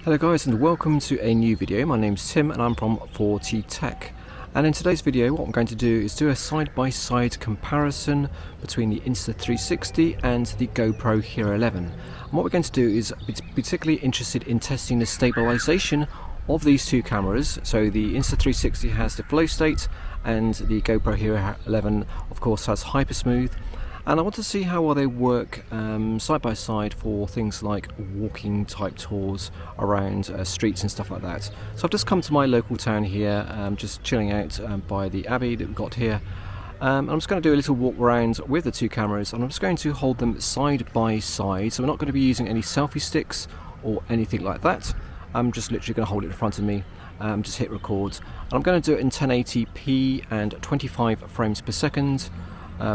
Hello guys, and welcome to a new video. My name's Tim and I'm from 4T Tech. And in today's video what I'm going to do is do a side-by-side comparison between the Insta 360 and the GoPro Hero 11. And what we're going to do is be particularly interested in testing the stabilization of these two cameras. So the Insta 360 has the FlowState and the GoPro Hero 11 of course has Hypersmooth. And I want to see how well they work side by side for things like walking type tours around streets and stuff like that. So I've just come to my local town here, just chilling out by the Abbey that we've got here. I'm just going to do a little walk around with the two cameras, and I'm just going to hold them side by side. So we're not going to be using any selfie sticks or anything like that. I'm just literally going to hold it in front of me, just hit record. And I'm going to do it in 1080p and 25 frames per second.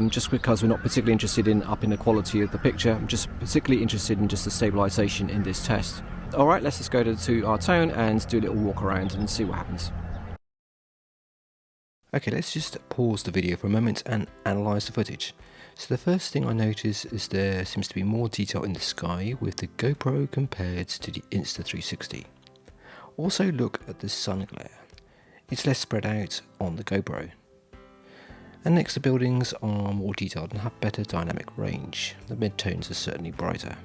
Just because we're not particularly interested in upping the quality of the picture. I'm just particularly interested in just the stabilization in this test. Alright, let's just go to our town and do a little walk around and see what happens. Okay, let's just pause the video for a moment and analyse the footage. So the first thing I notice is there seems to be more detail in the sky with the GoPro compared to the Insta 360. Also look at the sun glare. It's less spread out on the GoPro. And next, the buildings are more detailed and have better dynamic range. The mid-tones are certainly brighter.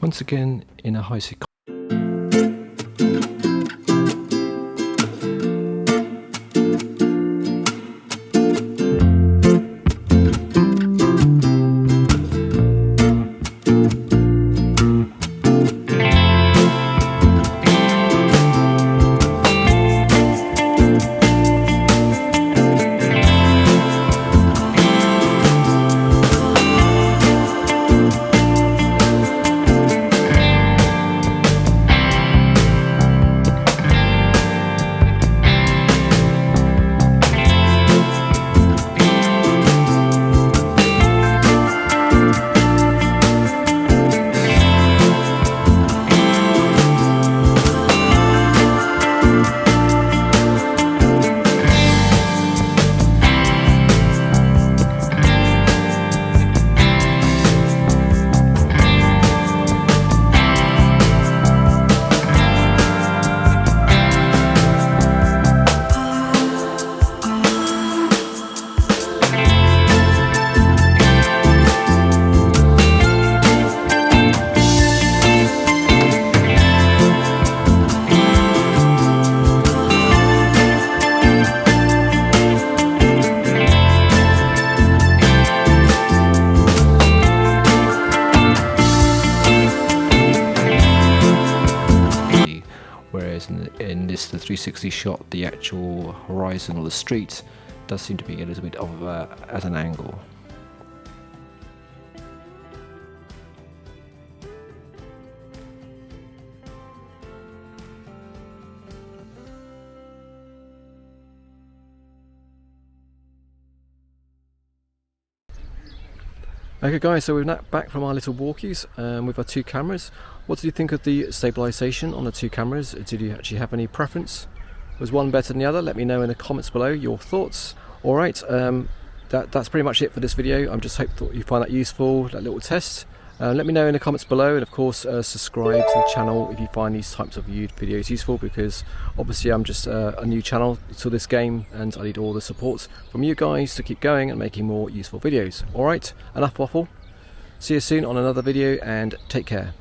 Once again, in a high-sec in this the 360 shot, the actual horizon or the street does seem to be a little bit of at an angle. Okay guys, so we're now back from our little walkies with our two cameras. What did you think of the stabilization on the two cameras? Did you actually have any preference? Was one better than the other? Let me know in the comments below your thoughts. Alright, that's pretty much it for this video. I'm just hoping you find that useful, that little test. Let me know in the comments below, and of course subscribe to the channel if you find these types of videos useful, because obviously I'm just a new channel to this game and I need all the support from you guys to keep going and making more useful videos. Alright, enough waffle. See you soon on another video and take care.